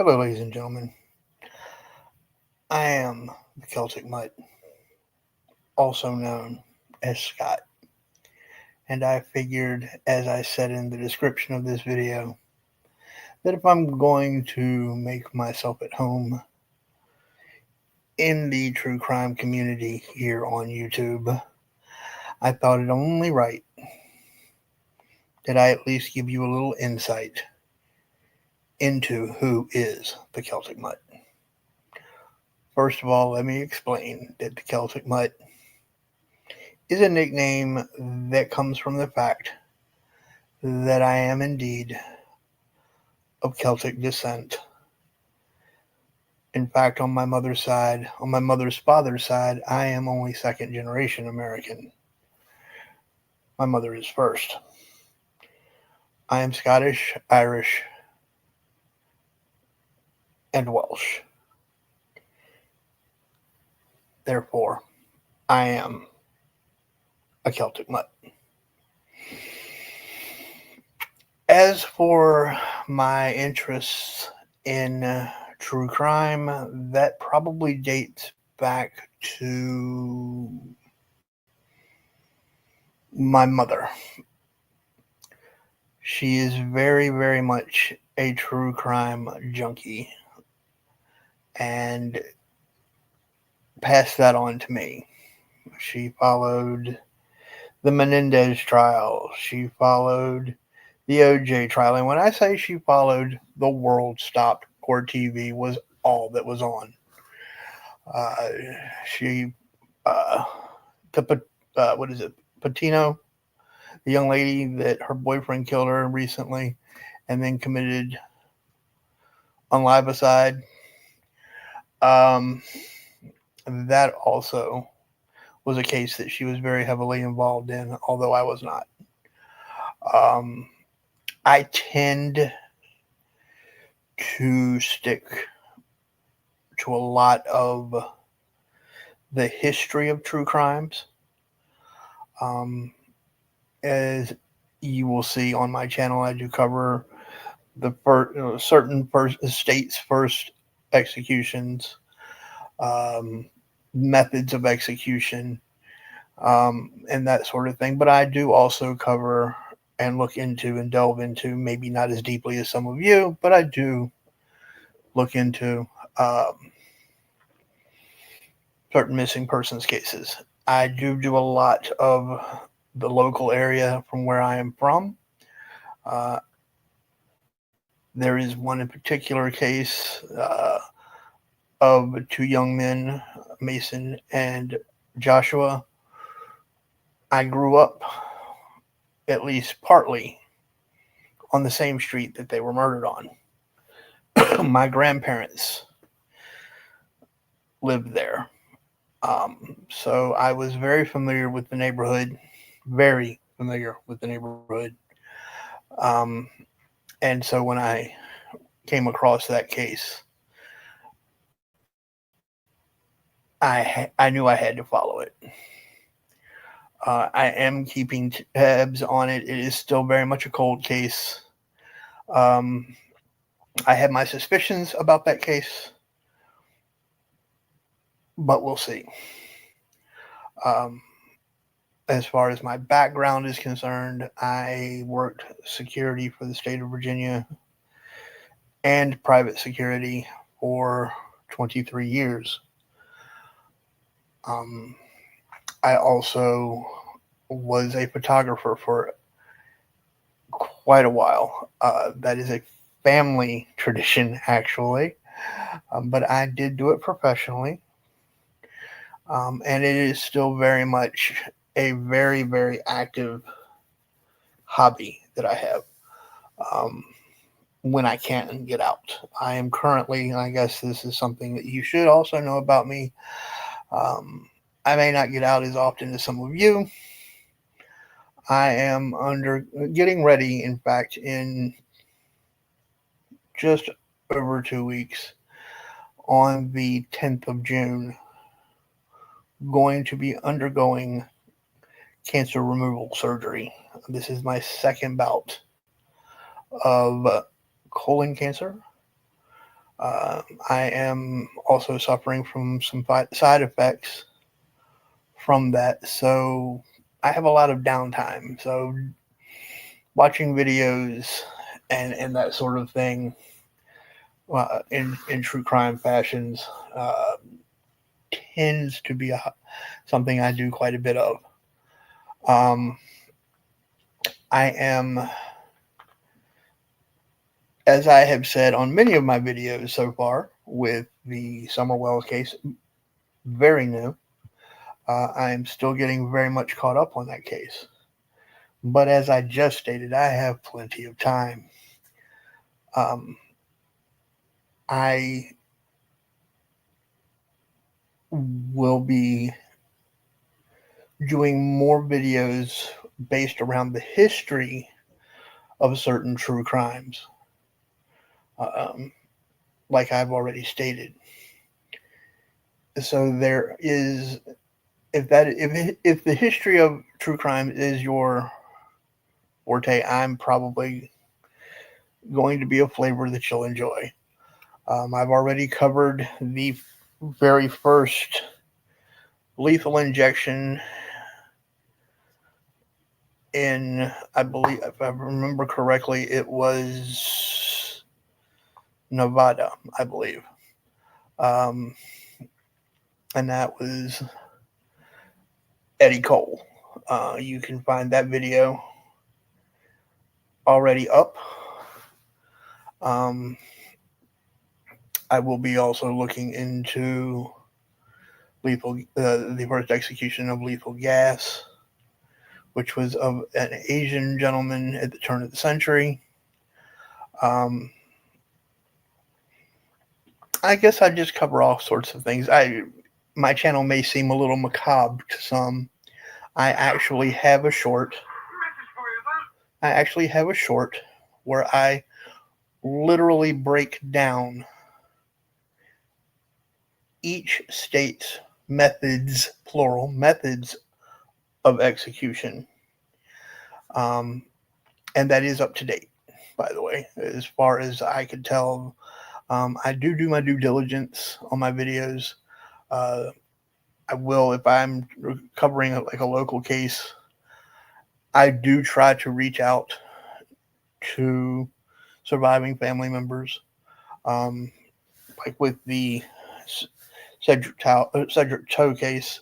Hello, ladies and gentlemen. I am the Celtic Mutt, also known as Scott, and I figured, as I said in the description of this video, that if I'm going to make myself at home in the true crime community here on YouTube, I thought it only right that I at least give you a little insight into who is the Celtic Mutt. First of all, let me explain that the Celtic Mutt is a nickname that comes from the fact that I am indeed of Celtic descent. In fact, on my mother's father's side, I am only second generation American. My mother is first. I am Scottish, Irish, and Welsh. Therefore, I am a Celtic Mutt. As for my interests in true crime, that probably dates back to my mother. She is very, very much a true crime junkie and passed that on to me. She followed the Menendez trial. She followed the OJ trial. And when I say she followed, the world stopped. Court TV was all that was on. Uh, she, uh, what is it? Patino, the young lady that her boyfriend killed her recently and then committed unlivicide. Um, that also was a case that she was very heavily involved in, although I was not. Um, I tend to stick to a lot of the history of true crimes. Um, as you will see on my channel, I do cover the certain states' first executions, um, methods of execution, and that sort of thing. But I do also cover and look into and delve into, maybe not as deeply as some of you, but I do look into certain missing persons cases. I do a lot of the local area from where I am from. Uh, there is one in particular case of two young men, Mason and Joshua. I grew up at least partly on the same street that they were murdered on. My grandparents lived there. So I was very familiar with the neighborhood, very familiar with the neighborhood. Um, and so when I came across that case, I knew I had to follow it. I am keeping tabs on it. It is still very much a cold case. Um, I have my suspicions about that case, but we'll see. Um, as far as my background is concerned, I worked security for the state of Virginia and private security for 23 years. Um, I also was a photographer for quite a while. That is a family tradition, actually, but I did do it professionally. And it is still very much a very, very active hobby that I have when I can get out. I am currently, I guess this is something that you should also know about me. I may not get out as often as some of you. I am getting ready, in fact, in just over 2 weeks, on the 10th of June, going to be undergoing cancer removal surgery. This is my second bout of colon cancer. I am also suffering from some side effects from that, so I have a lot of downtime. So watching videos and that sort of thing in true crime fashions tends to be something I do quite a bit of. Um, I am, as I have said on many of my videos so far, with the Summerwell case, very new. I am still getting very much caught up on that case. But as I just stated, I have plenty of time. Um, I will be doing more videos based around the history of certain true crimes, um, like I've already stated. So there is, if the history of true crime is your forte, I'm probably going to be a flavor that you'll enjoy. I've already covered the very first lethal injection in, I believe, if I remember correctly, it was Nevada, I believe. Um, and that was Eddie Cole. You can find that video already up. Um, I will be also looking into the first execution of lethal gas, which was of an Asian gentleman at the turn of the century. Um, I guess I just cover all sorts of things. My channel may seem a little macabre to some. I actually have a short. I actually have a short where I literally break down each state's methods, plural methods of execution, um, and that is up to date. By the way, as far as I could tell, I do my due diligence on my videos. Uh, I will, if I'm covering like a local case, I do try to reach out to surviving family members. Um, like with the Cedric Toe case,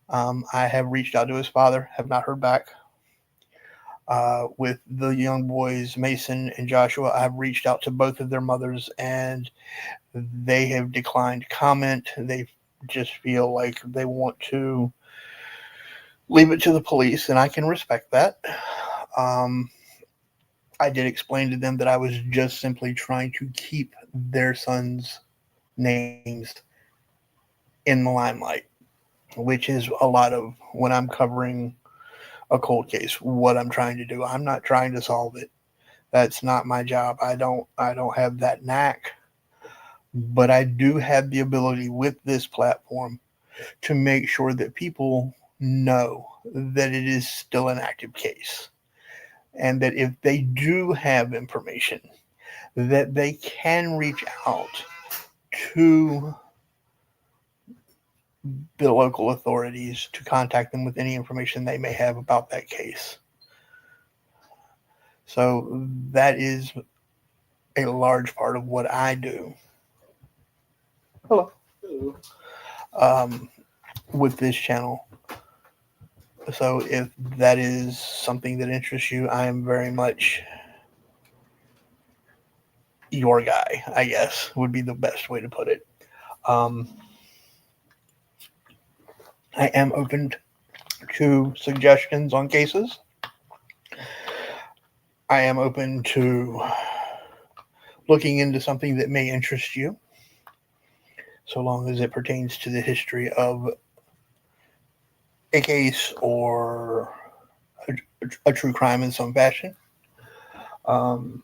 I have reached out to his father, have not heard back. With the young boys, Mason and Joshua, I've reached out to both of their mothers and they have declined comment. They just feel like they want to leave it to the police, and I can respect that. Um, I did explain to them that I was just simply trying to keep their sons' names in the limelight, which is a lot of when I'm covering a cold case, what I'm trying to do. I'm not trying to solve it. That's not my job. I don't have that knack, but I do have the ability with this platform to make sure that people know that it is still an active case, and that if they do have information, that they can reach out to the local authorities to contact them with any information they may have about that case. So that is a large part of what I do. Hello. Um, with this channel. So if that is something that interests you, I am very much your guy, I guess, would be the best way to put it. Um, I am open to suggestions on cases. I am open to looking into something that may interest you, so long as it pertains to the history of a case or a true crime in some fashion. Um,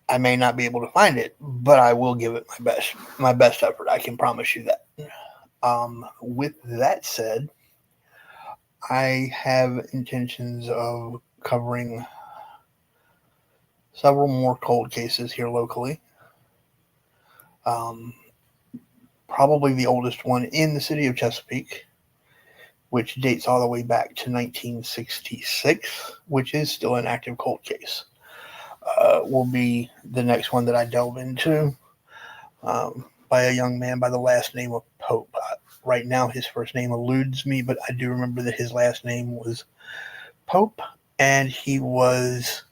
I may not be able to find it, but I will give it my best effort. I can promise you that. With that said, I have intentions of covering several more cold cases here locally. Um, Probably the oldest one in the city of Chesapeake, which dates all the way back to 1966, which is still an active cold case. Will be the next one that I delve into, by a young man by the last name of Pope. Right now, his first name eludes me, but I do remember that his last name was Pope, and he was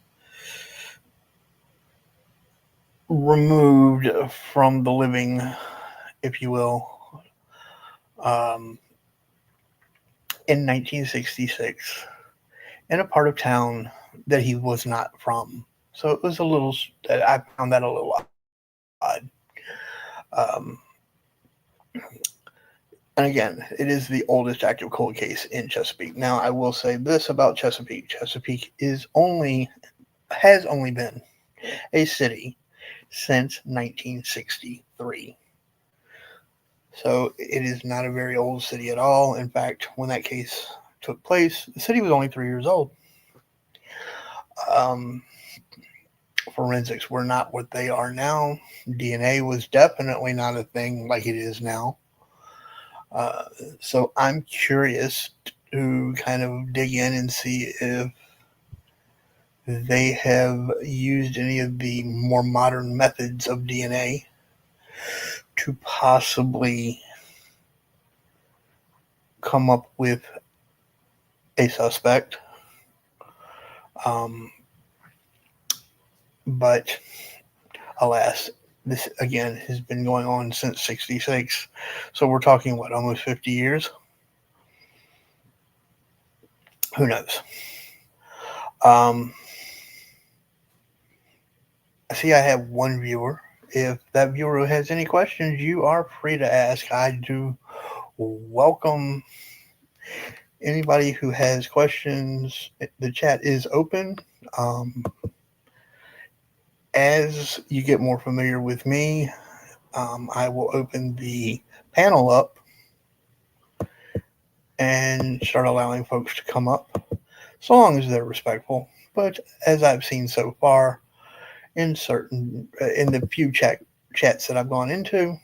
removed from the living, if you will, um, in 1966 in a part of town that he was not from. So it was a little, I found that a little odd. Um, and again, it is the oldest active cold case in Chesapeake. Now, I will say this about Chesapeake: Chesapeake has only been a city since 1963. So it is not a very old city at all. In fact, when that case took place, the city was only 3 years old. Um, Forensics were not what they are now. DNA was definitely not a thing like it is now. Uh, so I'm curious to kind of dig in and see if they have used any of the more modern methods of DNA to possibly come up with a suspect. Um, but alas, this again has been going on since '66. So we're talking what, almost 50 years? Who knows? Um, I see I have one viewer. If that viewer has any questions, you are free to ask. I do welcome anybody who has questions. The chat is open. Um, as you get more familiar with me, I will open the panel up and start allowing folks to come up, so long as they're respectful. But as I've seen so far, in the few chats that I've gone into,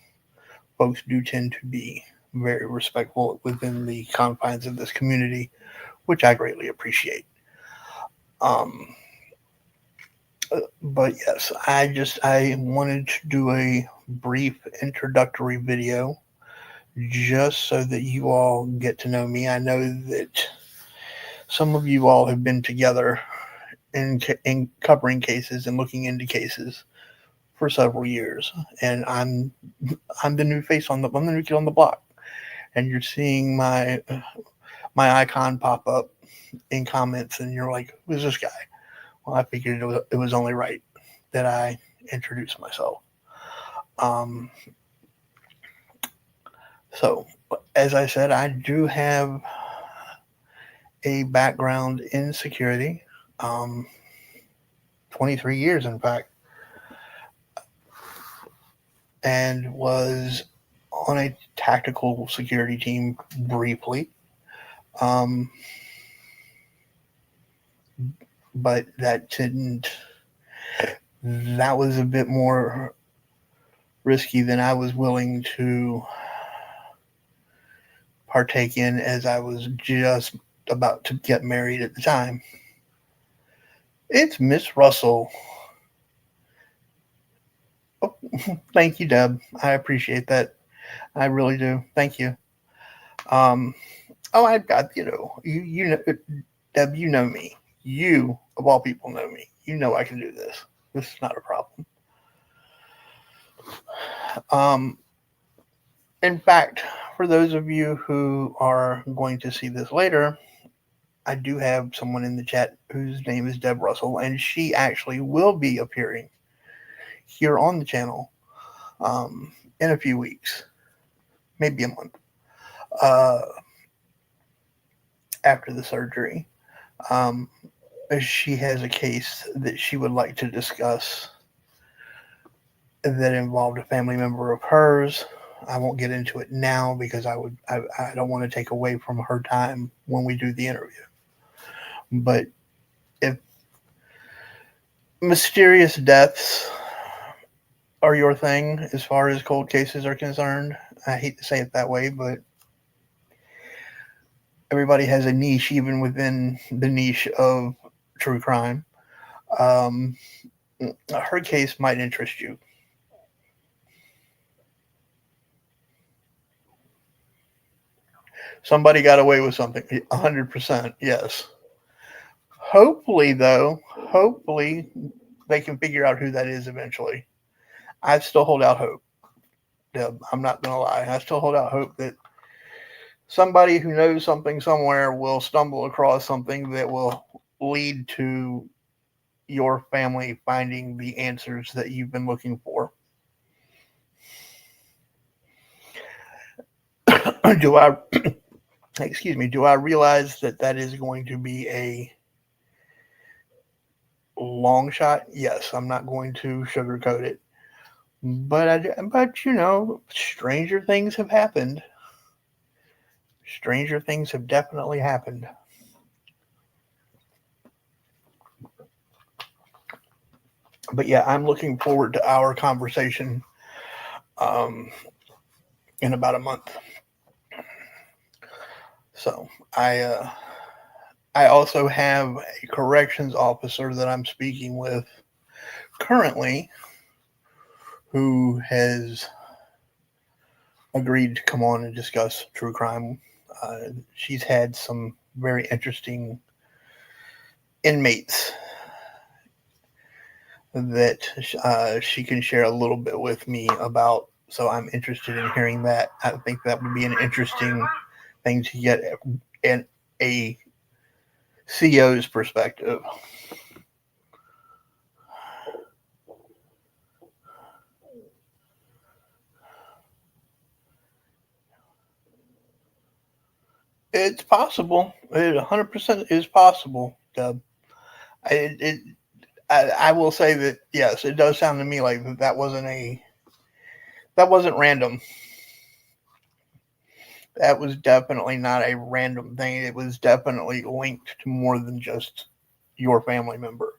folks do tend to be very respectful within the confines of this community, which I greatly appreciate. Um, but yes, I wanted to do a brief introductory video just so that you all get to know me. I know that some of you all have been together in covering cases and looking into cases for several years, and I'm the new face I'm the new kid on the block, and you're seeing my icon pop up in comments, and you're like, "Who's this guy?" Well, I figured it was only right that I introduce myself. Um, so, as I said, I do have a background in security, um, 23 years, in fact, and was on a tactical security team briefly. Um, but that was a bit more risky than I was willing to partake in, as I was just about to get married at the time. It's Miss Russell. Oh, thank you, Deb. I appreciate that. I really do. Thank you. Um, I've got, you know, Deb, you know me. You, of all people, know me. You know I can do this. This is not a problem. Um, in fact, for those of you who are going to see this later, I do have someone in the chat whose name is Deb Russell, and she actually will be appearing here on the channel, in a few weeks, maybe a month, uh, after the surgery. Um, she has a case that she would like to discuss that involved a family member of hers. I won't get into it now because I don't want to take away from her time when we do the interview. But if mysterious deaths are your thing as far as cold cases are concerned. I hate to say it that way, but everybody has a niche, even within the niche of true crime. Um, her case might interest you. Somebody got away with something. 100%, yes. Hopefully, though, hopefully they can figure out who that is eventually. I still hold out hope. Deb. I'm not going to lie. I still hold out hope that somebody who knows something somewhere will stumble across something that will lead to your family finding the answers that you've been looking for. do I excuse me, do I realize that that is going to be a long shot? Yes, I'm not going to sugarcoat it. But stranger things have happened. Stranger things have definitely happened. But yeah, I'm looking forward to our conversation um, in about a month. So I also have a corrections officer that I'm speaking with currently who has agreed to come on and discuss true crime. She's had some very interesting inmates that she can share a little bit with me about. So I'm interested in hearing that. I think that would be an interesting thing to get in a CO's perspective. It's possible. It 100% is possible, Dub. It I will say that yes, it does sound to me like that wasn't random. That was definitely not a random thing. It was definitely linked to more than just your family member.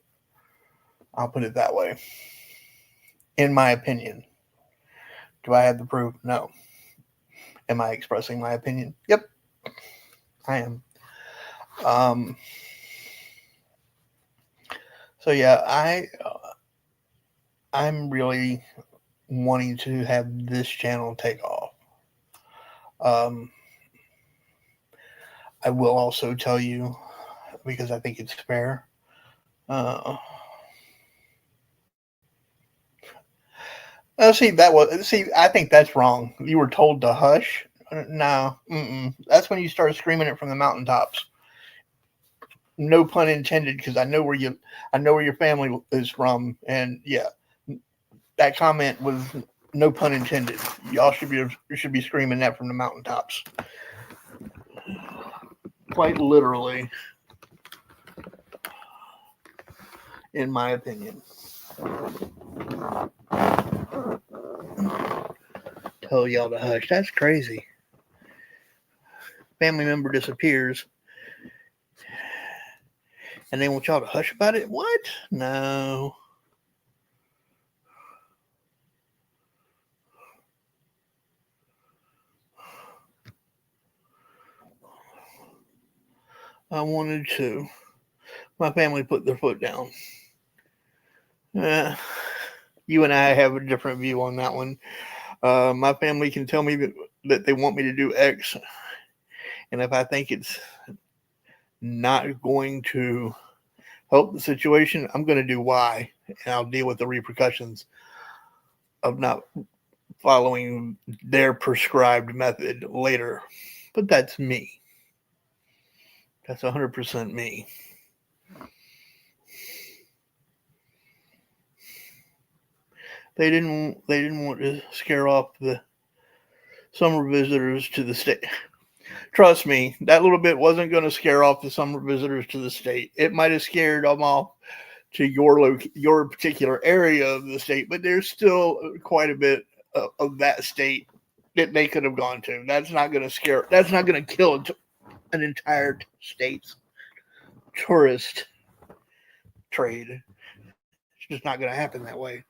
I'll put it that way. In my opinion. Do I have the proof? No. Am I expressing my opinion? Yep, I am. Um, so yeah, I'm really wanting to have this channel take off. Um, I will also tell you because I think it's fair. Uh, see. I think that's wrong. You were told to hush. No, that's when you start screaming it from the mountaintops. No pun intended, because I know where your family is from, and yeah, that comment was no pun intended. Y'all should be screaming that from the mountaintops, quite literally, in my opinion. Tell y'all to hush. That's crazy. Family member disappears, and they want y'all to hush about it. What? No. I wanted to. My family put their foot down. Uh, you and I have a different view on that one. My family can tell me that they want me to do X, and if I think it's not going to help the situation, I'm going to do Y, and I'll deal with the repercussions of not following their prescribed method later. But that's me. That's 100% me. They didn't want to scare off the summer visitors to the state. Trust me, that little bit wasn't going to scare off the summer visitors to the state. It might have scared them off to your particular area of the state, but there's still quite a bit of that state that they could have gone to. That's not going to scare. That's not going to kill an entire state's tourist trade. just not going to happen that way.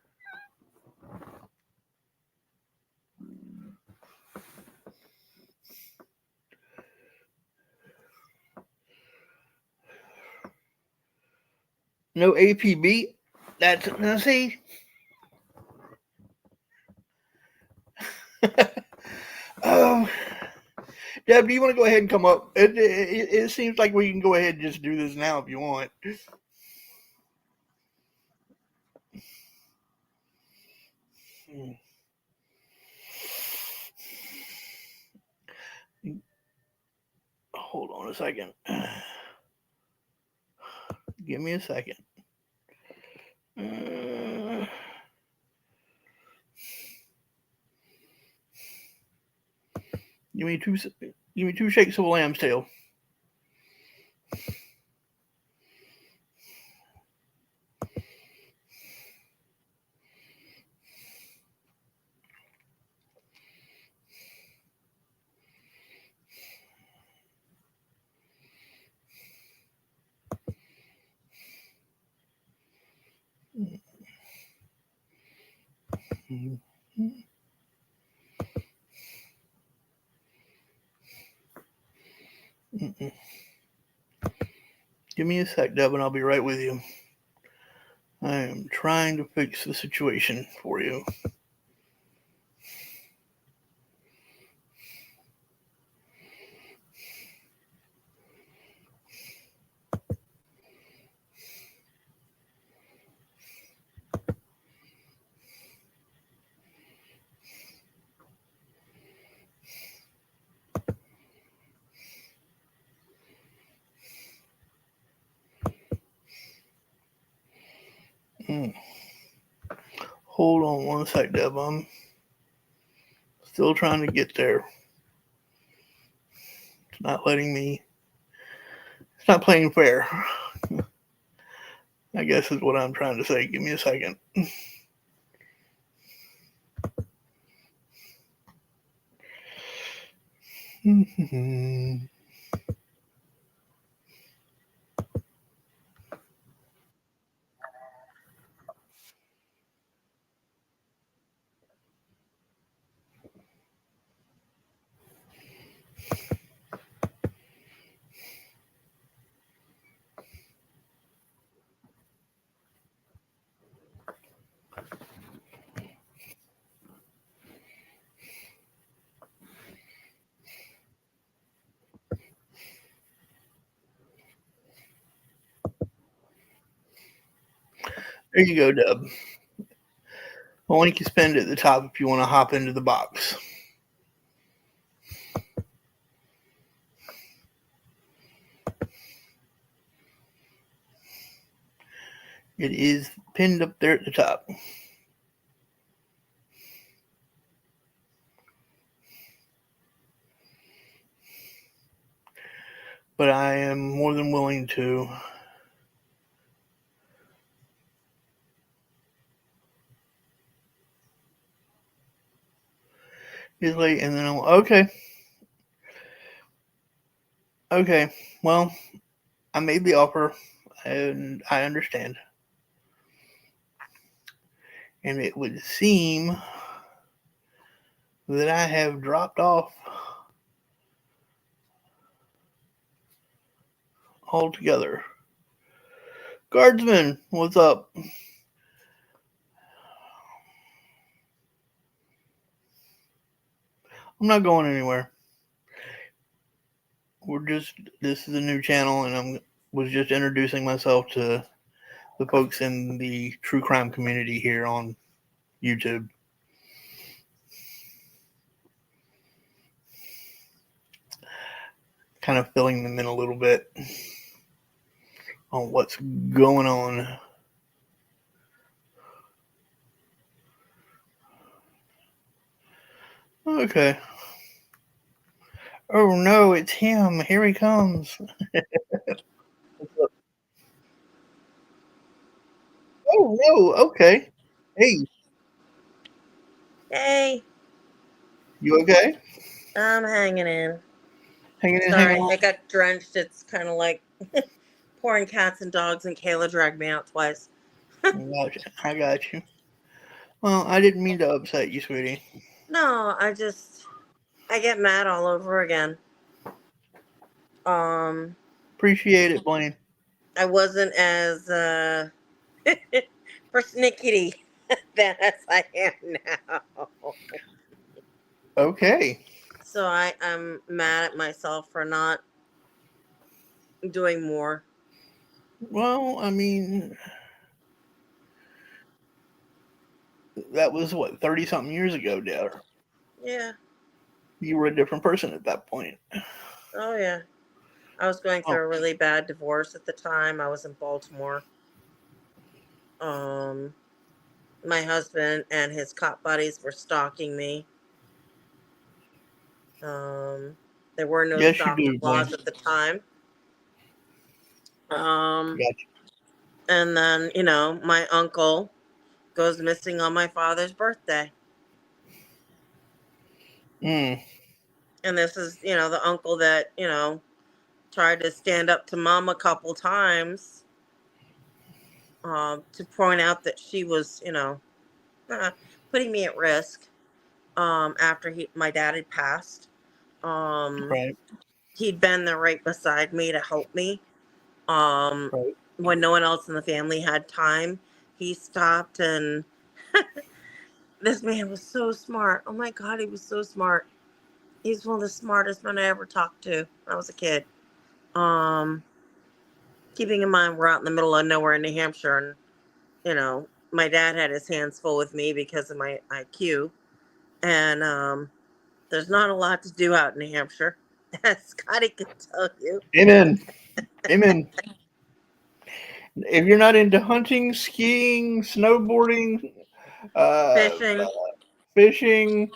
No APB. That's now see. um, Deb, do you want to go ahead and come up? It seems like we can go ahead and just do this now if you want. Hold on a second. Give me a second. Give me two shakes of a lamb's tail. Give me a sec, Deb, and I'll be right with you. I am trying to fix the situation for you. Hold on one sec, Deb. I'm still trying to get there. It's not letting me. It's not playing fair. I guess is what I'm trying to say. Give me a second. There you go, Deb. The link is pinned at the top if you want to hop into the box. It is pinned up there at the top. But I am more than willing to It's late, and then I'm okay. Okay, well, I made the offer, and I understand. And it would seem that I have dropped off altogether. Guardsman, what's up? I'm not going anywhere. This is a new channel, and was just introducing myself to the folks in the true crime community here on YouTube. Kind of filling them in a little bit on what's going on. Okay. Oh no, it's him. Here he comes. Oh no, okay. Hey. Hey. You okay? I'm hanging in. Hanging in, Sorry, hanging on. I got drenched. It's kind of like pouring cats and dogs, and Kayla dragged me out twice. I got you. Well, I didn't mean to upset you, sweetie. No, I get mad all over again. Um, Appreciate it, Blaine. I wasn't as persnickety then as I am now. Okay. So I'm mad at myself for not doing more. Well, I mean, that was what 30 something years ago, dear. Yeah. You were a different person at that point. Oh yeah. I was going Oh, through a really bad divorce at the time. I was in Baltimore. Um, my husband and his cop buddies were stalking me. Um, there were no yes, you stalking do, Blaine. laws at the time. Um, Gotcha. and then, my uncle goes missing on my father's birthday. Mm, And this is, the uncle that, tried to stand up to mom a couple times to point out that she was, uh, putting me at risk after my dad had passed. Um, right, he'd been there right beside me to help me. Um, right. when no one else in the family had time, he stopped, and this man was so smart. Oh my God, he was so smart. He's one of the smartest men I ever talked to when I was a kid. Um, keeping in mind we're out in the middle of nowhere in New Hampshire, and my dad had his hands full with me because of my IQ, and there's not a lot to do out in New Hampshire, as Scotty could tell you. Amen. Amen. If you're not into hunting, skiing, snowboarding, uh, Fishing. fishing,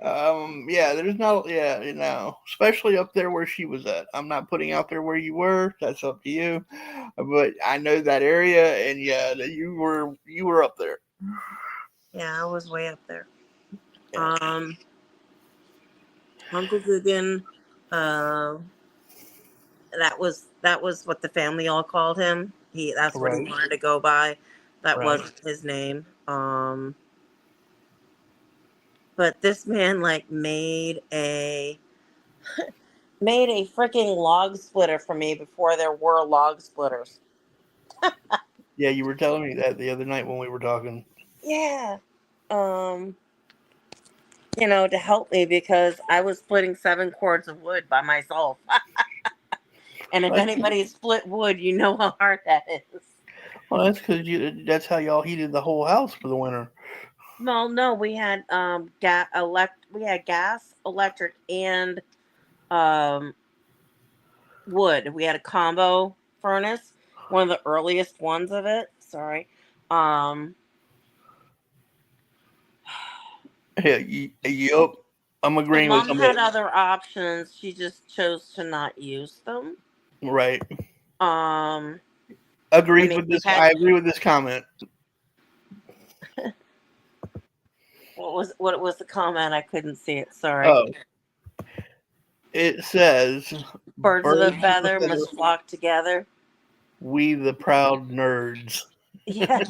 yeah, there's not, yeah, especially up there where she was at. I'm not putting out there where you were. That's up to you. But I know that area, and yeah, you were up there. Yeah, I was way up there. Yeah, Um, Uncle Dugan, uh, that was what the family all called him. That's what he right, wanted to go by. That right. wasn't his name. But this man like made a freaking log splitter for me before there were log splitters. Yeah, you were telling me that the other night when we were talking. Yeah. Um, to help me because I was splitting 7 cords of wood by myself. And if That's anybody split wood, you know how hard that is. well, that's because that's how y'all heated the whole house for the winter. Well, no, we had we had gas, electric, and um wood. We had a combo furnace, one of the earliest ones of it. Sorry. Um Yeah, yep. I'm but agreeing with mom had somebody. other options. She just chose to not use them. Right. Um I Agreed mean, with we this. had I agree with this comment. what was the comment? I couldn't see it. Sorry. Oh, it says, Birds of a "Birds of a feather feather, must flock together. we the proud nerds." Yeah.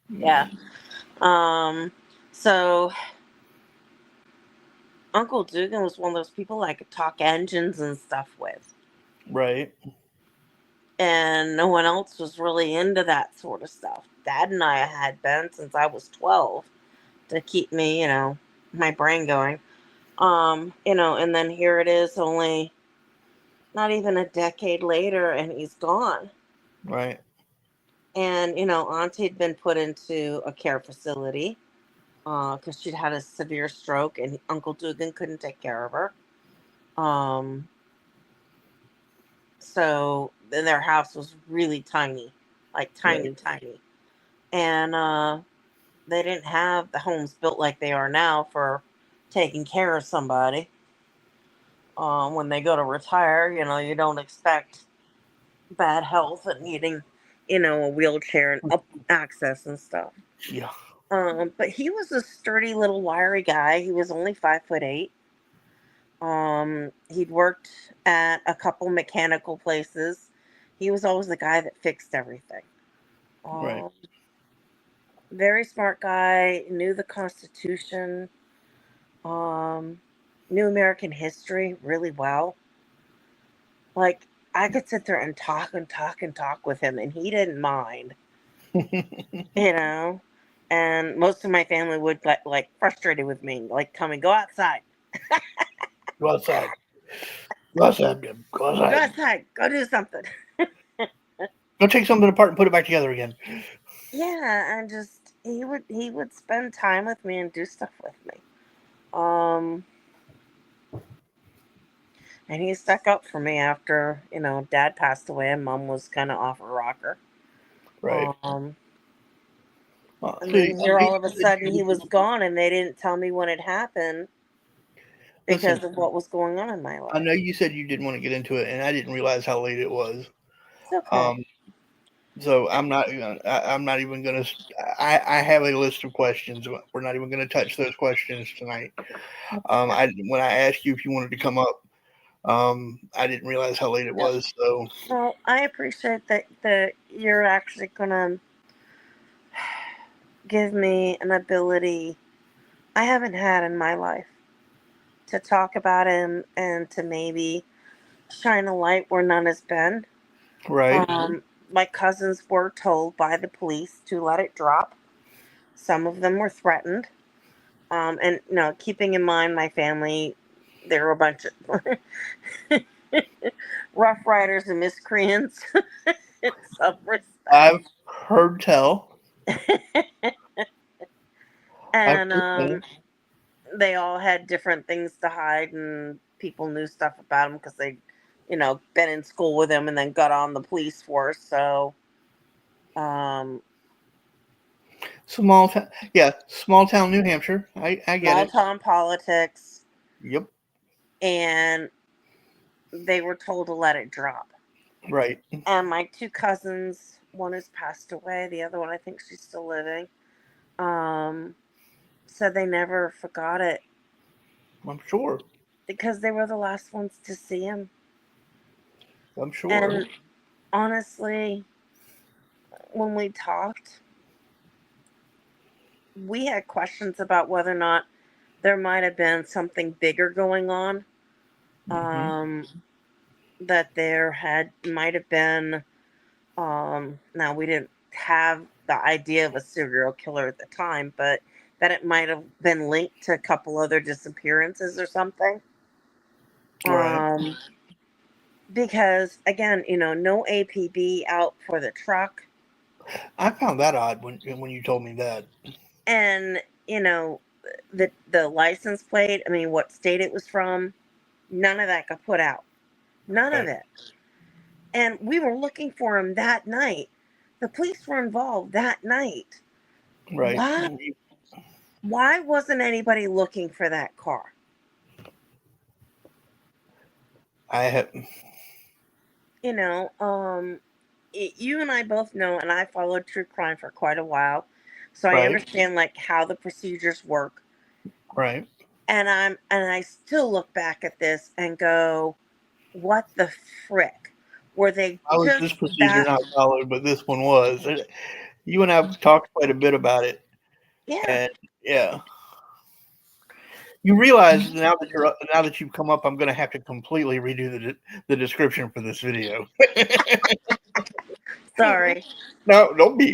Yeah. Um so Uncle Dugan was one of those people I could talk engines and stuff with. Right. And no one else was really into that sort of stuff. Dad and I had been since I was 12 to keep me, my brain going. And then here it is only not even a decade later and he's gone. Right. And, Auntie had been put into a care facility because she'd had a severe stroke and Uncle Dugan couldn't take care of her. Um, so then their house was really tiny, like Right. tiny, tiny. And they didn't have the homes built like they are now for taking care of somebody. When they go to retire, you don't expect bad health and needing, a wheelchair and up access and stuff. Yeah. But he was a sturdy little wiry guy. He was only 5'8". He'd worked at a couple mechanical places. He was always the guy that fixed everything. Right. Um, very smart guy, knew the Constitution, um, knew American history really well. Like, I could sit there and talk and talk and talk with him, and he didn't mind, you know. And most of my family would get like frustrated with me, like, "Come and go outside, Go outside. Go outside, Jim. Go go outside. outside, go do something." Go take something apart and put it back together again. Yeah, and just he would spend time with me and do stuff with me. Um, and he stuck up for me after Dad passed away and Mom was kind of off a rocker. Right. Um, and See, then here you all of a said sudden you he was didn't- gone, and they didn't tell me when it happened listen. because of what was going on in my I life. know you said you didn't want to get into it, and I didn't realize how late it was. It's okay. Um, so I'm not even gonna. I have a list of questions. We're not even gonna touch those questions tonight. When I asked you if you wanted to come up, I didn't realize how late it No. was. So Well, I appreciate that you're actually gonna give me an ability I haven't had in my life to talk about him and to maybe shine a light where none has been. right, My cousins were told by the police to let it drop. Some of them were threatened. And keeping in mind my family, there were a bunch of rough riders and miscreants in some respects. I've heard tell. I've And heard tell. they all had different things to hide, and people knew stuff about them because they, been in school with him and then got on the police force. So, um, Small town, yeah, small town New Hampshire. I get small it. town politics, Yep, and they were told to let it drop. right. And my two cousins, one has passed away, the other one I think she's still living. Um, said they never forgot it I'm sure. because they were the last ones to see him. I'm sure. And honestly, when we talked, we had questions about whether or not there might have been something bigger going on. Hmm. Um, that there had might have been. Now we didn't have the idea of a serial killer at the time, but that it might have been linked to a couple other disappearances or something. Right. Um, because again, no APB out for the truck, I found that odd when you told me that. and the license plate. I mean, what state it was from, none of that got put out. None of Right. it. And we were looking for him that night. The police were involved that night. Right. Why? Why wasn't anybody looking for that car? I have. You know, you and I both know, and I followed true crime for quite a while, so I Right. understand like how the procedures work. Right. And I still look back at this and go, what the frick? Were they How was just this procedure that? not followed, but this one was? You and I have talked quite a bit about it, Yeah, and yeah, you realize now that you've come up, I'm going to have to completely redo the description for this video. sorry. No,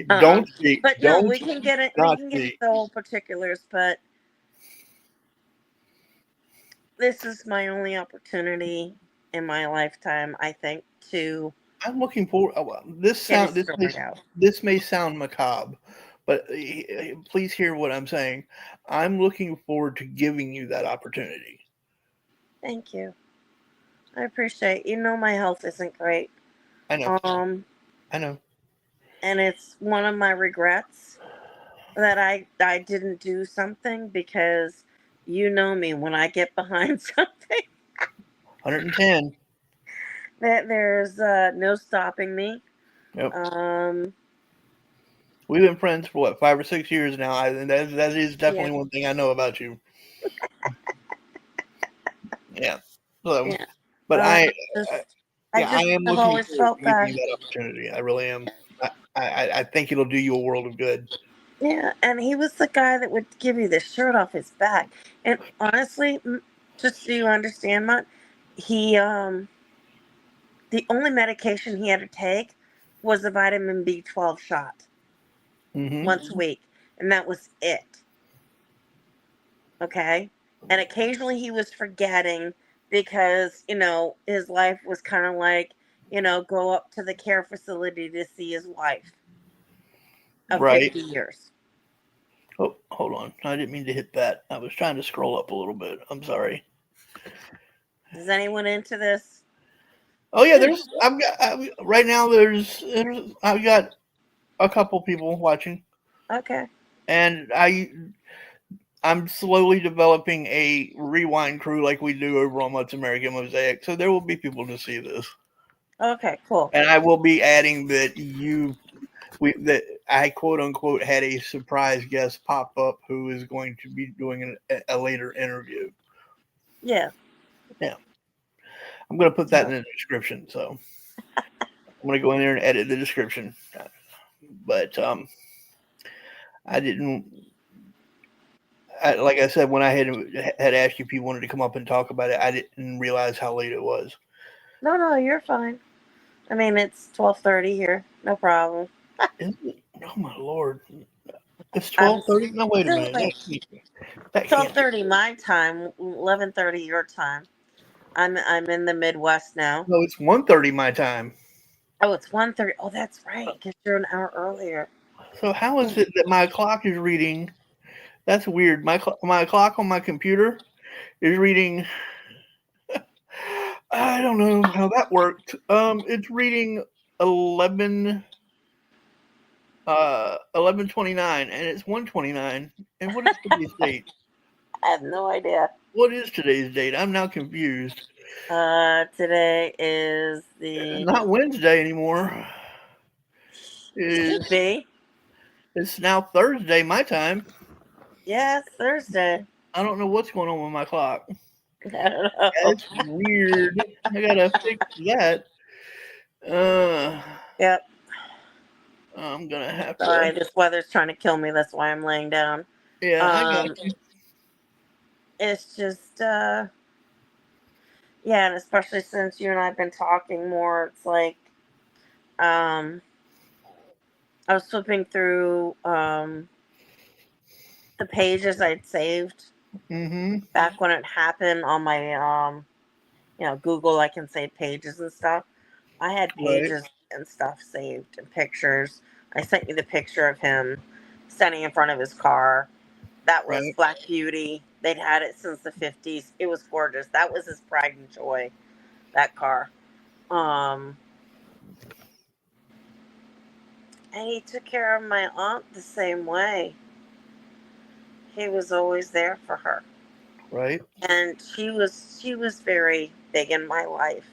Uh-uh. don't speak, But no, don't we can get it. We not can get speak. the whole particulars. But this is my only opportunity in my lifetime, I think, to I'm looking for this get his sound. story out. This may sound macabre, but please hear what I'm saying. I'm looking forward to giving you that opportunity. Thank you. I appreciate. My health isn't great. I know. Um, I know. and it's one of my regrets that I didn't do something because you know me, when I get behind something, 110. that there's no stopping me. Yep. Um, We've been friends for what, 5 or 6 years now. And that is yeah, definitely one thing I know about you. Yeah. So, yeah. but Um, I, just I I yeah, I just am I've looking always forward felt to giving you bad. that opportunity. I really am. I, I think it'll do you a world of good. Yeah, and he was the guy that would give you the shirt off his back. And honestly, just so you understand, Mutt, he the only medication he had to take was the vitamin B12 shot Hmm. once a week, and that was it. Okay, and occasionally he was forgetting because his life was kind of like go up to the care facility to see his wife of Right. 50 years. Oh, hold on. I didn't mean to hit that. I was trying to scroll up a little bit. I'm sorry. Is anyone into this? Oh yeah, right now. I've got a couple people watching, Okay. and I'm slowly developing a rewind crew like we do over on Mutt's American Mosaic. So there will be people to see this, Okay, cool. and I will be adding that I quote unquote had a surprise guest pop up who is going to be doing a later interview. Yeah. Yeah, I'm going to put that So, in the description. So I'm going to go in there and edit the description. But I didn't. Like I said, when I had asked you if you wanted to come up and talk about it, I didn't realize how late it was. no, no, you're fine. I mean, it's 12:30 here. No problem. Is it? Oh my lord! It's I'm 12:30. No, wait a still minute. awake. That can't be. 12:30 my time. 11:30 your time. I'm in the Midwest now. No, it's 1:30 my time. Oh, it's 1:30. Oh, that's right. Because you're an hour earlier. So how is it that my clock is reading? That's weird. My clock on my computer is reading. I don't know how that worked. It's reading 11 11:29, and it's 1:29. And what is today's date? I have no idea. What is today's date? I'm now confused. Today is the. Not Wednesday anymore. It should Is be. It's now Thursday my time. Yeah, it's Thursday. I don't know what's going on with my clock. I don't know. That's weird. I gotta fix that. Uh, Yep. I'm gonna have to. Sorry, this weather's trying to kill me. That's why I'm laying down. Yeah, I got Um, you. it's just yeah, and especially since you and I've been talking more, it's like um I was flipping through the pages I'd saved Mm-hmm. back when it happened on my Google. I can save pages and stuff. I had Right. pages and stuff saved and pictures. I sent you the picture of him standing in front of his car. That was Right. Black Beauty. They'd had it since the 50s. It was gorgeous. That was his pride and joy, that car. Um, and he took care of my aunt the same way. He was always there for her. Right. And she was very big in my life.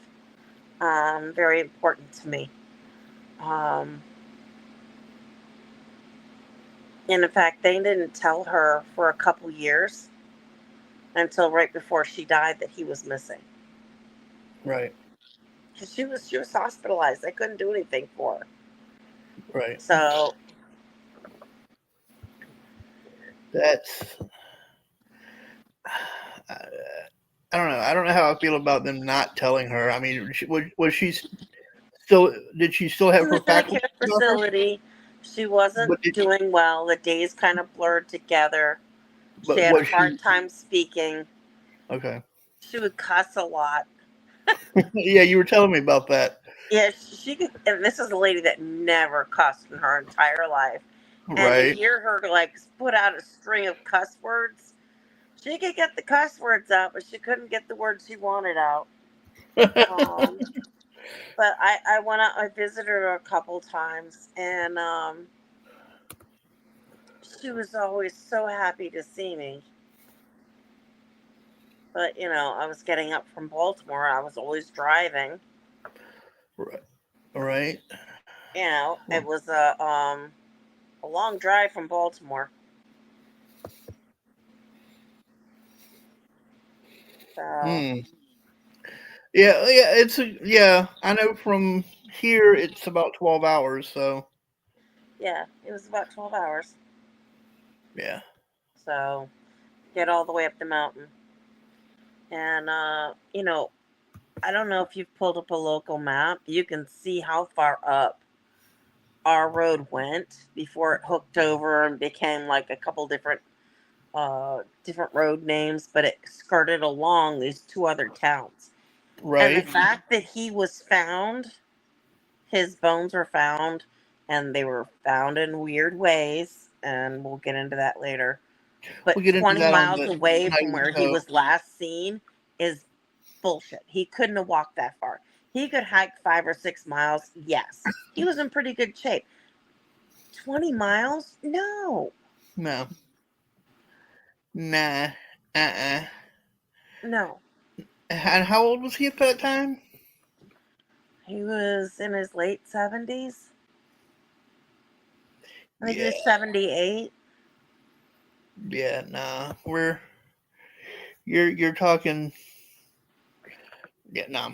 Very important to me. Um, and in fact, they didn't tell her for a couple years until right before she died that he was missing. Right. Because she was hospitalized. They couldn't do anything for her. Right. So That's. I, I don't know. I don't know how I feel about them not telling her. I mean, was she still? Did she still have in her the faculties care about her? facility, she But wasn't did, doing well. The days kind of blurred together. She but had a was hard she time speaking. okay? She would cuss a lot. Yeah, you were telling me about that. Yeah, she could. And this is a lady that never cussed in her entire life. And to Right. hear her like put out a string of cuss words, she could get the cuss words out, but she couldn't get the words she wanted out. Um, but I went out. I visited her a couple times, and she was always so happy to see me. But I was getting up from Baltimore. I was always driving. Right. Right. It was a long drive from Baltimore. So Hmm. Yeah. Yeah. Yeah. I know from here it's about 12 hours. So. Yeah, it was about 12 hours. Yeah. So get all the way up the mountain. And, I don't know if you've pulled up a local map. You can see how far up our road went before it hooked over and became like a couple different road names, but it skirted along these two other towns. And the Right. fact that he was found, his bones were found, and they were found in weird ways, and we'll get into that later. But We'll get into 20 that on miles the away from night. where he was last seen is bullshit. He couldn't have walked that far. He could hike 5 or 6 miles, yes. He was in pretty good shape. 20 miles? No. No. Nah. Uh-uh. No. And how old was he at that time? He was in his late 70s. I think he Yeah. was 78. Yeah. Nah. You're talking. Yeah. Nah.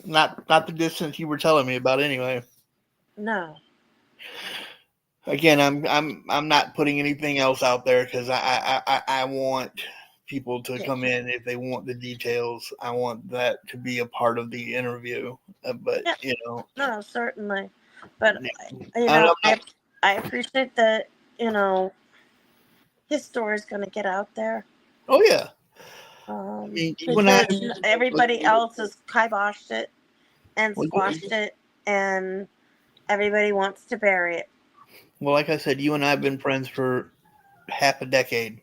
Not the distance you were telling me about anyway. No. Again, I'm not putting anything else out there because I want people to Yeah. come in if they want the details. I want that to be a part of the interview. But Yeah. you know, No, certainly. But, I don't know. I appreciate that, you know, his story's going to get out there. Oh yeah, I mean, you and I. Because everybody else has kiboshed it and squashed it, and everybody wants to bury it. Well, like I said, you and I have been friends for half a decade.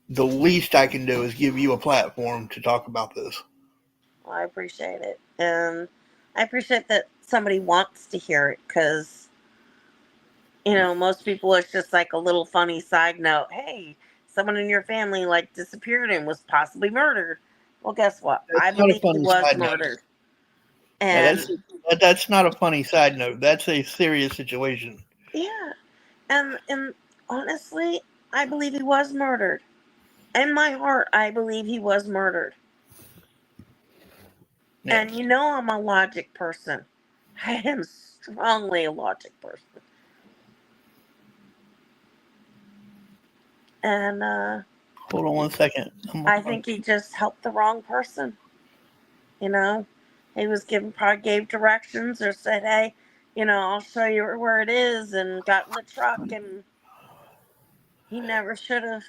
The least I can do is give you a platform to talk about this. Well, I appreciate it. And I appreciate that somebody wants to hear it because, most people it's just like a little funny side note. Hey, someone in your family like disappeared and was possibly murdered. Well, guess what? I That's not a believe he funny was side note. murdered. Now And that's not a funny side note. That's a serious situation. yeah, and honestly, I believe he was murdered. In my heart, I believe he was murdered. Yeah. And I'm a logic person. I am strongly a logic person. And Hold on 1 second. I think he just helped the wrong person. You know, he was probably gave directions or said, "Hey, I'll show you where it is," and got in the truck, and he never should have.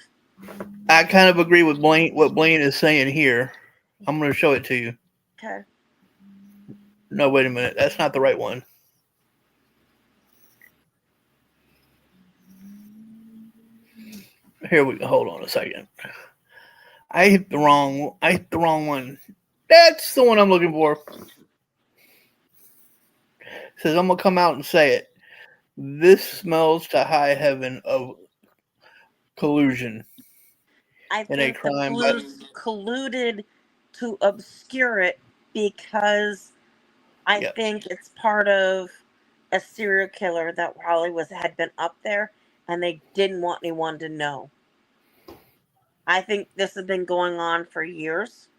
I kind of agree with Blaine. What Blaine is saying here. I'm going to show it to you. Okay. No, wait a minute. That's not the right one. Here we go. Hold on a second. I hit the wrong one. That's the one I'm looking for. It says I'm gonna come out and say it. This smells to high heaven of collusion I in a think the crime by. Blues colluded to obscure it because I Yep. think it's part of a serial killer that probably had been up there, and they didn't want anyone to know. I think this has been going on for years.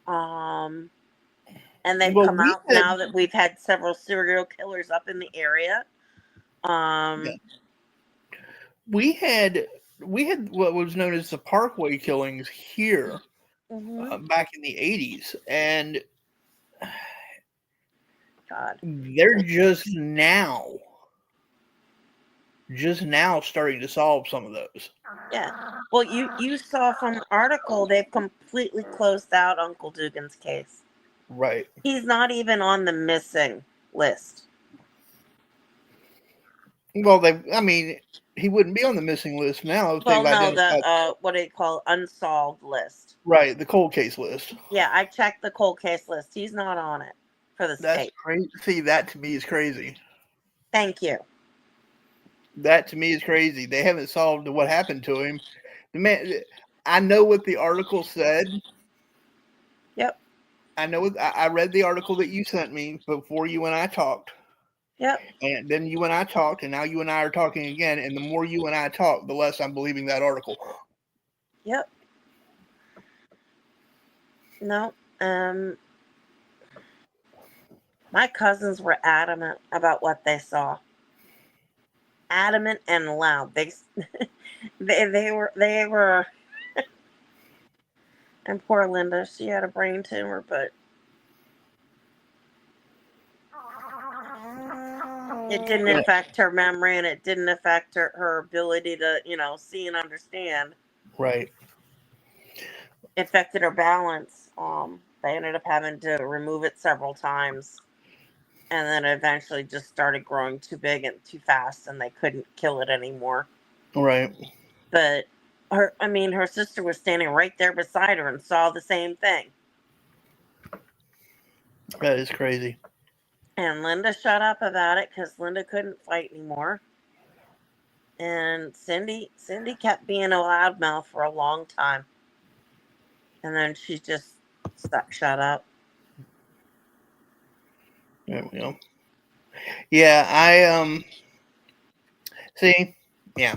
Um, and they've Well, come out now that we've had several serial killers up in the area. yeah, Um, we had we had what was known as the Parkway killings here mhm. back in the '80s, and God, they're just now starting to solve some of those. yeah. Well, you saw from the article they've completely closed out Uncle Dugan's case. Right. He's not even on the missing list. Well, I mean, he wouldn't be on the missing list now if Well, they've no, the identified. what do you call unsolved list? Right, the cold case list. Yeah, I checked the cold case list. He's not on it for the That's state. crazy. See, that to me is crazy. Thank you. That to me is crazy. They haven't solved what happened to him. The man, I know what the article said. Yep. I know. I read the article that you sent me before you and I talked, Yep. and then you and I talked, and now you and I are talking again. And the more you and I talk, the less I'm believing that article. Yep. No. My cousins were adamant about what they saw. adamant and loud. They were. And poor Linda, she had a brain tumor, but it didn't Yeah, affect her memory and it didn't affect her ability to, see and understand. right. It affected her balance. They ended up having to remove it several times, and then eventually just started growing too big and too fast, and they couldn't kill it anymore. Right. But her sister was standing right there beside her and saw the same thing. That is crazy. And Linda shut up about it because Linda couldn't fight anymore. And Cindy kept being a loudmouth for a long time, and then she just shut up. There we go. Yeah, I see. Yeah,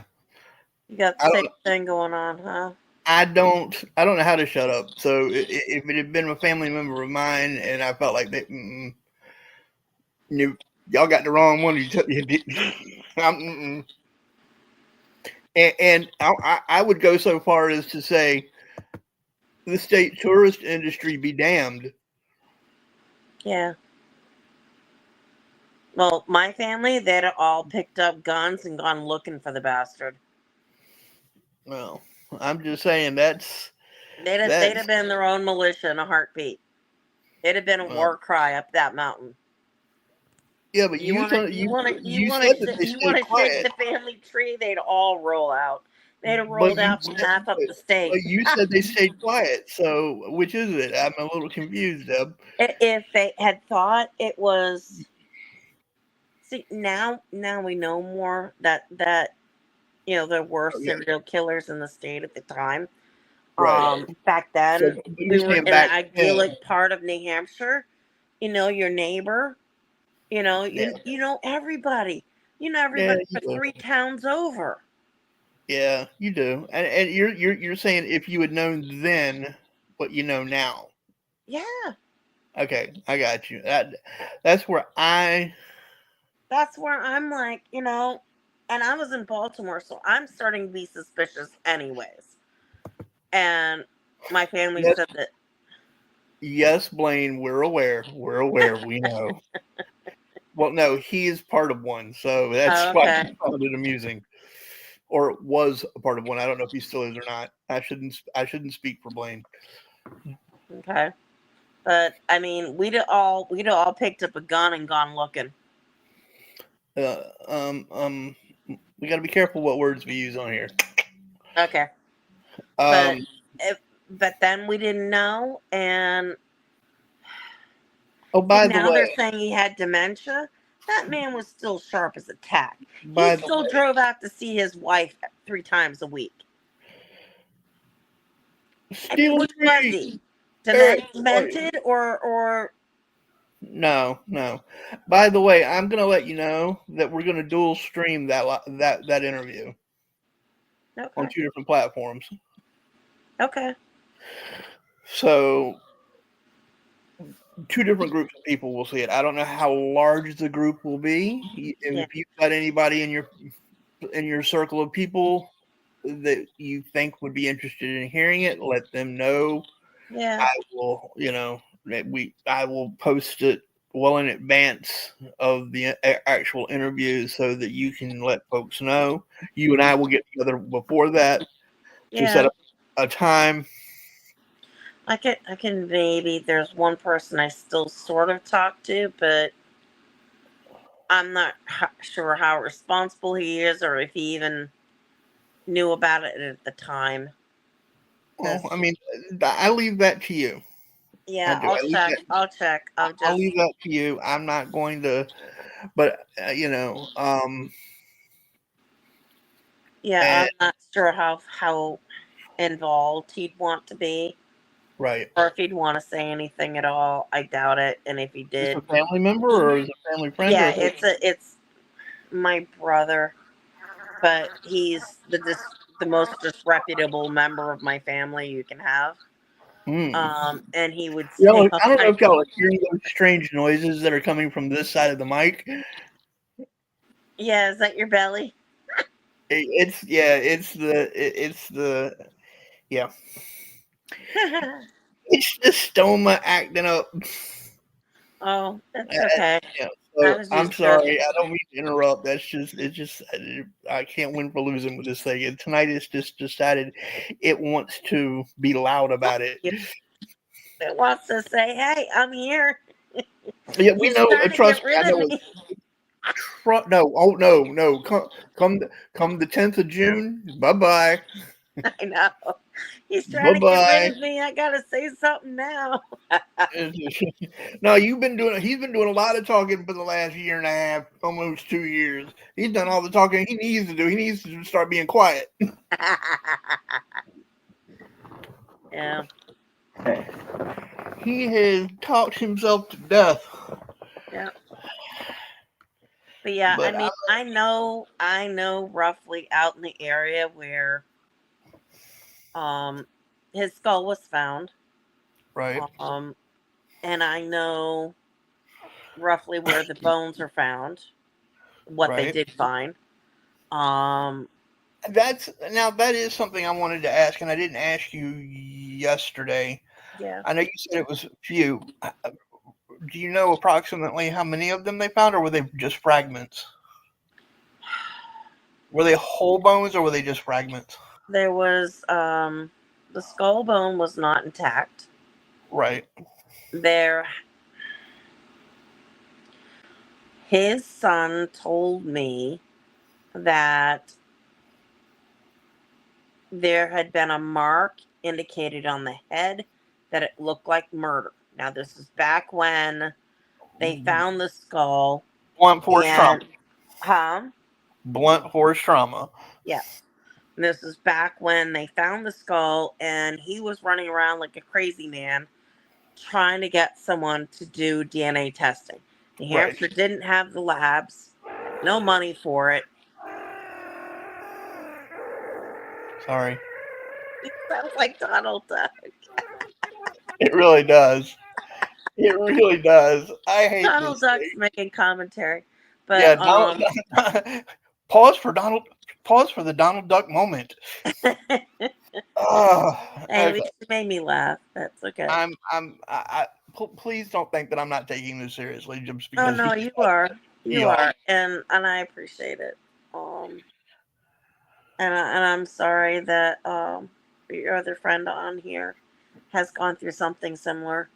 You got the I same don't. thing going on, huh? I don't know how to shut up. So if it had been a family member of mine, and I felt like that, y'all got the wrong one. And I would go so far as to say the state tourist industry be damned. Yeah. Well, my family, they'd all picked up guns and gone looking for the bastard. Well, I'm just saying that's They'd have been their own militia in a heartbeat. It'd have been a well, war cry up that mountain. yeah, but You want to you want to you you want said to that they you want stayed to shake quiet, the family tree? They'd all roll out. They'd have but rolled out from half up the but state. you said they stayed quiet. So which is it? I'm a little confused, Deb. If they had thought it was, see, now we know more that there were Oh, yeah, serial killers in the state at the time. right. Back So then but we you're were saying in an back then, idyllic part of New Hampshire. Your neighbor. yeah, You know everybody. You know yeah, everybody you for do. 3 towns over. Yeah, you do. And you're saying if you had known then what you know now. Yeah, Okay, I got you. That's where I that's where I'm like, and I was in Baltimore, so I'm starting to be suspicious, anyways. And my family yes, said that. yes, Blaine, we're aware. We're aware. We know. Well, no, he is part of one, so that's Oh, why okay, I found it amusing. Or was a part of one. I don't know if he still is or not. I shouldn't speak for Blaine. okay. But I mean, we'd all picked up a gun and gone looking. Uh, um, um, we got to be careful what words we use on here. Okay, but Um, if but then we didn't know, and oh, see, by the now they're way, saying he had dementia. That man was still sharp as a tack. He by the still way, drove out to see his wife 3 times a week. I mean, stealing which was trees, he? Eric. Wait, Demented or no, no. By the way, I'm gonna let you know that we're gonna dual stream that interview on okay, 2 different platforms. okay, So 2 different groups of people will see it. I don't know how large the group will be. yeah, If you've got anybody in your circle of people that you think would be interested in hearing it, let them know. yeah, I will, I will post it well in advance of the actual interview so that you can let folks know. You and I will get together before that to set yeah. up a time. I can maybe. There's one person I still sort of talk to, but I'm not sure how responsible he is or if he even knew about it at the time. Well, I Because mean, I leave that to you. I yeah, do. I'll check. I'll check. I'll I'll just leave that to you. I'm not going to, but yeah. and I'm not sure how involved he'd want to be, right. or if he'd want to say anything at all. I doubt it. And if he Is this a did, family member he, or is it a family friend yeah, or who? it's my brother, but he's the most disreputable member of my family you can have. Hmm. And he would say Y'all, all I don't know kinds if of, y'all are hearing those strange noises that are coming from this side of the mic. yeah, is that your belly? It's the yeah, it's the stoma acting up. Oh, it's Uh, okay. yeah, I so was I'm just joking. sorry. I don't mean to interrupt. It's just I can't win for losing with this thing. And tonight it's just decided it wants to be loud about it. It wants to say, "Hey, I'm here." Yeah, we He's know. trying to Trust get me, I rid of know it. me. No, oh no, no. Come the 10th of June. Bye bye. I know. He's trying Bye to get rid bye. of me. I gotta say something now. No, you've been doing. He's been doing a lot of talking for the last year and a half, almost 2 years. He's done all the talking he needs to do. He needs to start being quiet. Yeah, He has talked himself to death. yeah. But yeah, I But mean, I know roughly out in the area where um his skull was found. right, Um, and I know roughly where the bones are found, what they right. did find. Um, That is something I wanted to ask, and I didn't ask you yesterday. yeah. I know you said it was few. Do you know approximately how many of them they found, or were they just fragments? Were they whole bones, or were they just fragments? There was the skull bone was not intact. Right, There his son told me that there had been a mark indicated on the head that it looked like murder. Now this is back when they found the skull blunt force trauma. and Blunt force trauma. yes. This is back when they found the skull and he was running around like a crazy man trying to get someone to do DNA testing. New Right. Hampshire didn't have the labs, had no money for it. Sorry. It sounds like Donald Duck. It really does. It really does. I hate Donald this Duck's thing. making commentary. Yeah, But Donald. Pause for Donald. Pause for the Donald Duck moment. hey, Oh, at okay. least you made me laugh. That's okay. Please don't think that I'm not taking this seriously just Oh because no, he's you are. me You off. are. And I appreciate it. Um and I'm sorry that your other friend on here has gone through something similar.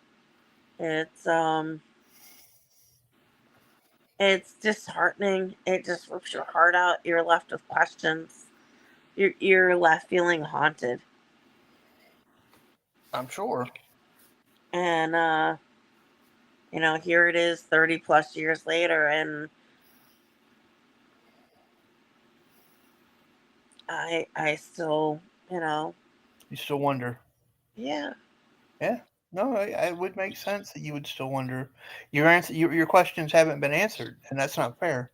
It's it's disheartening. It just rips your heart out. You're left with questions. You're left feeling haunted. I'm sure. And here it is 30 plus years later and I still, You still wonder. yeah. Yeah. No, it would make sense that you would still wonder. Your questions haven't been answered, and that's not fair.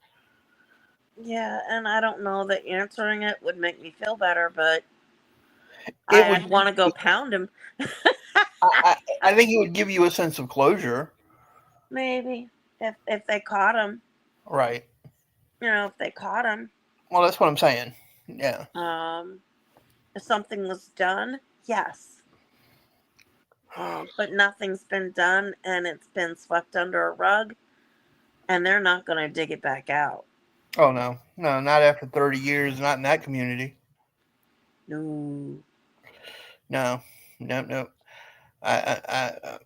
Yeah, and I don't know that answering it would make me feel better, but It would. I'd want to go pound him. I, I, I think it would give you a sense of closure. Maybe if they caught him, Right. if they caught him, Well, that's what I'm saying. Yeah. um, if something was done, yes. But nothing's been done, and it's been swept under a rug, and they're not going to dig it back out. Oh no, no, not after 30 years. Not in that community. No. No, no, no. I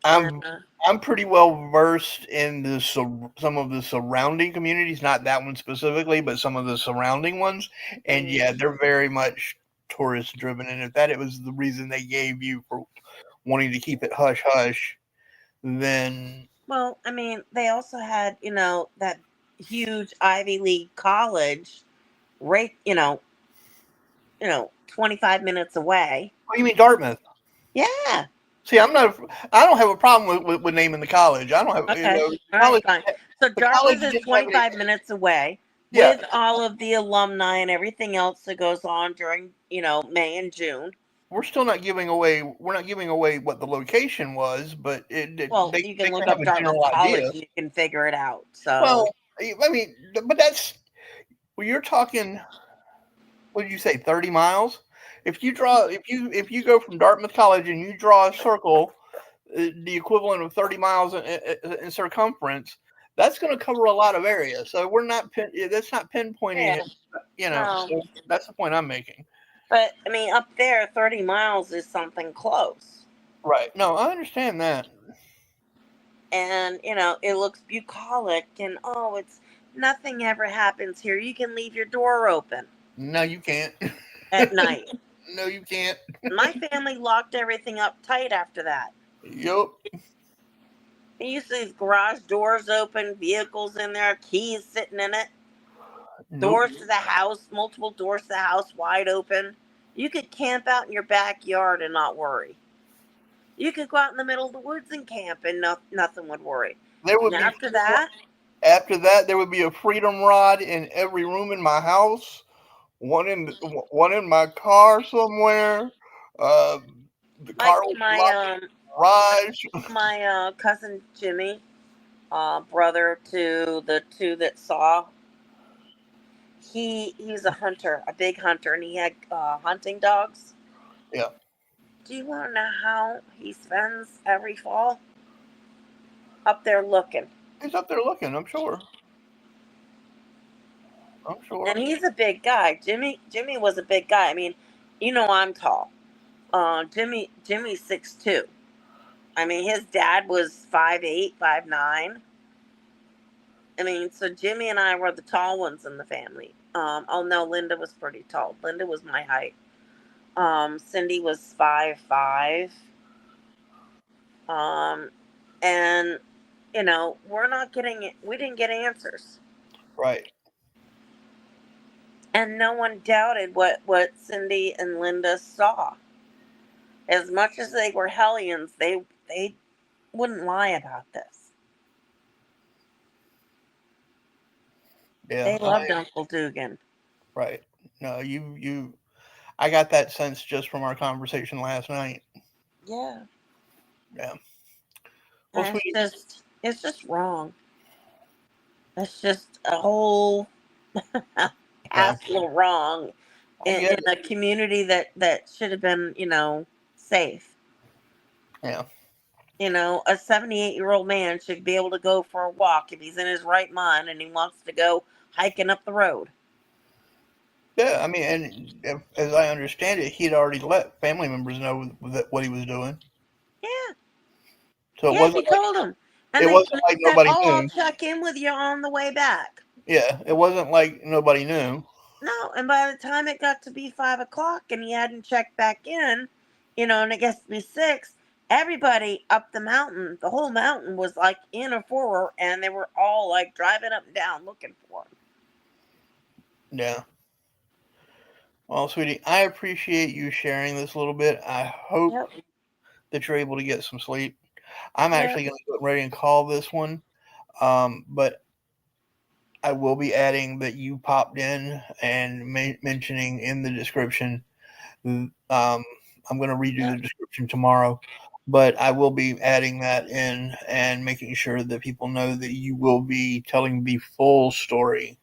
And, I'm I'm pretty well versed in some of the surrounding communities, not that one specifically, but some of the surrounding ones. And mm, yeah, they're very much tourist driven. And if that it was the reason they gave you for wanting to keep it hush hush, then well, I mean, they also had, that huge Ivy League college right, 25 minutes away. what do you mean Dartmouth? Yeah. See, I don't have a problem with naming the college. I don't have Okay. All right, college. fine. So The college Dartmouth is didn't have any. 25 minutes away Yeah, with all of the alumni and everything else that goes on during, May and June. we're still not giving away. We're not giving away what the location was, but Well, they you they can look can have up a Dartmouth general idea. College and you can fcan figure it out. Well, So, I mean, but Well, you're talking. What did you say? 30 miles. If you go from Dartmouth College and you draw a circle, the equivalent of 30 miles in circumference, that's going to cover a lot of area. So we're not that's not pinpointing Yeah, it. no. So that's the point I'm making. But I mean, up there, 30 miles is something close. Right. No, I understand that. And, it looks bucolic, and oh, it's nothing ever happens here. You can leave your door open No, you can't. at night. No, you can't. My family locked everything up tight after that. Yup. You used to leave garage doors open, vehicles in there, keys sitting in it, Nope. doors to the house, multiple doors to the house wide open. You could camp out in your backyard and not worry. You could go out in the middle of the woods and camp, and nothing would worry. There And would be after that, After that, there would be a freedom rod in every room in my house. One in my car somewhere. Uh, the my car was my locked um in the garage. my cousin Jimmy, brother to the two that saw, he's a hunter, a big hunter, and he had hunting dogs. Yeah, Do you want to know how he spends every fall? Up there looking. he's up there looking. I'm sure. I'm And sure. he's a big guy. Jimmy was a big guy. I mean, I'm tall. Jimmy's 6'2". I mean, his dad was 5'8", 5'9". I mean, so Jimmy and I were the tall ones in the family. Oh no, Linda was pretty tall. Linda was my height. Cindy was 5'5". And we're not getting it. We didn't get answers, Right. and no one doubted what Cindy and Linda saw. As much as they were hellions, they wouldn't lie about this. Yeah. They loved Uncle Dugan. Right. No, you. I got that sense just from our conversation last night. Yeah, Yeah. Well, and sweetie. it's just wrong. It's just a whole Yeah. pastoral wrong I in, get in it. a community that should have been, safe. Yeah. A 78-year-old man should be able to go for a walk if he's in his right mind and he wants to go hiking up the road. Yeah. I mean, and as I understand it, he'd already let family members know that what he was doing. Yeah, So it yeah, wasn't he like told him. it And they, wasn't and like they said, nobody oh, I'll knew. check in with you on the way back. Yeah, it wasn't like nobody knew. No, and by the time it got to be 5 o'clock and he hadn't checked back in, and it gets to be 6, everybody up the mountain, the whole mountain was like in a furor, and they were all like driving up and down looking for him. Yeah. Well, sweetie, I appreciate you sharing this a little bit. I hope Yep, that you're able to get some sleep. I'm yep. actually going to get ready and call this one, but I will be adding that you popped in and mentioning in the description. I'm going to redo the Yep. description tomorrow, but I will be adding that in and making sure that people know that you will be telling the full story.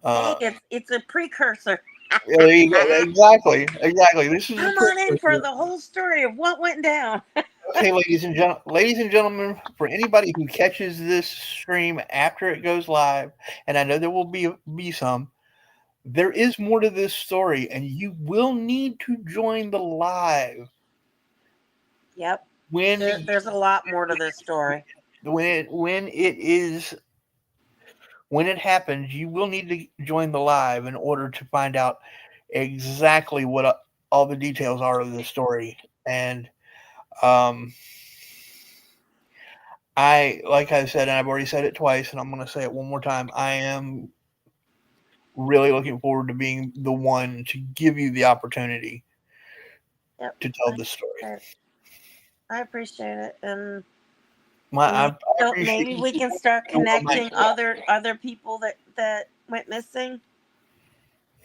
Hey, Uh, it's a precursor. Yeah, there you go. Exactly. Exactly. This is a Come on in for precursor. the whole story of what went down. Okay, ladies and gentlemen, for anybody who catches this stream after it goes live, and I know there will be some, there is more to this story, and you will need to join the live Yep, when there's a lot more to this story. when when it happens. You will need to join the live in order to find out exactly what all the details are of the story. And um, like I said, and I've already said it twice, and I'm going to say it one more time. I am really looking forward to being the one to give you the opportunity Yep, to tell I, this story. I, I appreciate it, and I appreciate maybe you we can start doing my connecting other people that went missing,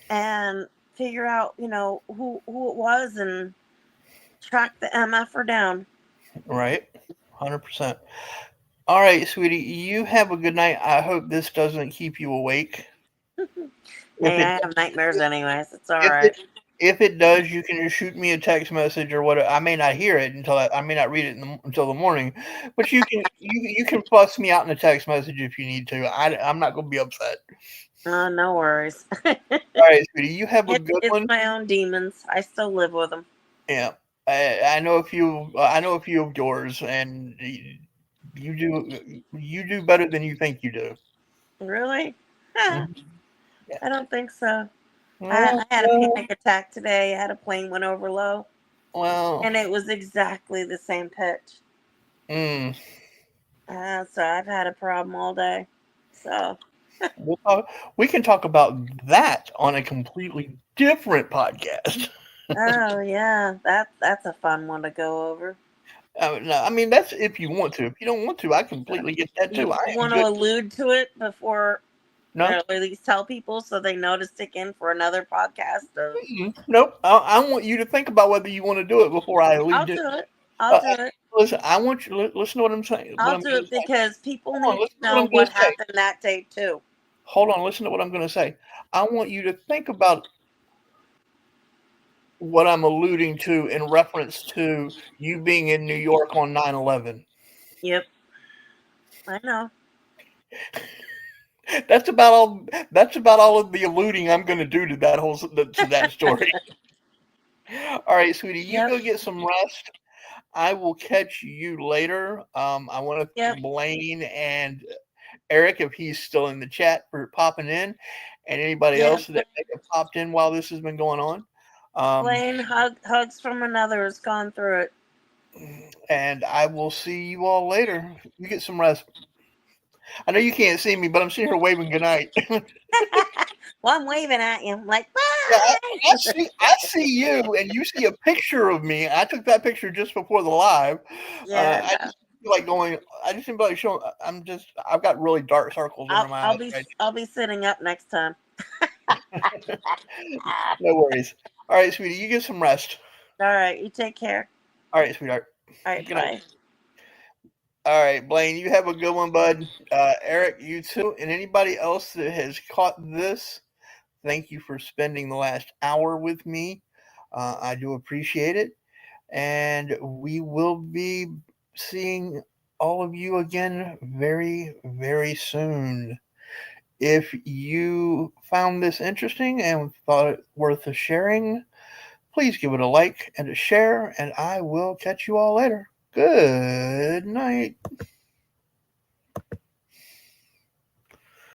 and figure out who it was, and track the mf'er down. right, 100%. All right, sweetie, you have a good night. I hope this doesn't keep you awake. If Hey, it I have nightmares anyways. It's all if it right. if it does, you can just shoot me a text message or what. I may not hear it I may not read it until the morning, but you can fuss me out in a text message if you need to. I'm not going to be upset. Oh, no worries. All right, sweetie, you have a good It's one. my own demons. I still live with them. Yeah, I know a few. I know a few of yours, and you do better than you think you do. Really? Huh, Mhm. Yeah. I don't think so. Well, I had a panic attack today. I had a plane went over low, well. and it was exactly the same pitch. Mm, So I've had a problem all day. So, we'll talk, we can talk about that on a completely different podcast. oh yeah, that's a fun one to go over. No, I mean that's if you want to. If you don't want to, I completely get that too. You I am want to good. allude to it before, or No, at least tell people so they know to stick in for another podcast of. nope. I want you to think about whether you want to do it before I I'll lead it. do it. I'll do it. Listen, I want you to listen to what I'm saying. What I'll I'm do going to it say. because people Hold on, need to listen to what know I'm going what to say. happened that day too. Hold on, listen to what I'm going to say. I want you to think about what I'm alluding to in reference to you being in New York on 9/11. Yep, I know. That's about all. That's about all of the alluding I'm going to do to that story. All right, sweetie, you Yep, go get some rest. I will catch you later. I want to yep, thank Blaine and Eric if he's still in the chat for popping in, and anybody yep. else that may have popped in while this has been going on. Um, Blaine, hugs from another has gone through it. and I will see you all later. You get some rest. I know you can't see me, but I'm sitting here waving goodnight. Well, I'm waving at you. I'm like, Yeah, bye. I see you, and you see a picture of me. I took that picture just before the live. Yeah, I no. just feel like going. I just feel like showing. I've got really dark circles under my eyes right I'll be sitting up next time. now. No worries. All right, sweetie, you get some rest. All right, you take care. All right, sweetheart. All right, Good night. bye. All right, Blaine, you have a good one, bud. Eric, you too, and anybody else that has caught this. Thank you for spending the last hour with me. I do appreciate it. And we will be seeing all of you again very, very soon. If you found this interesting and thought it worth a sharing, please give it a like and a share, and I will catch you all later. Good night.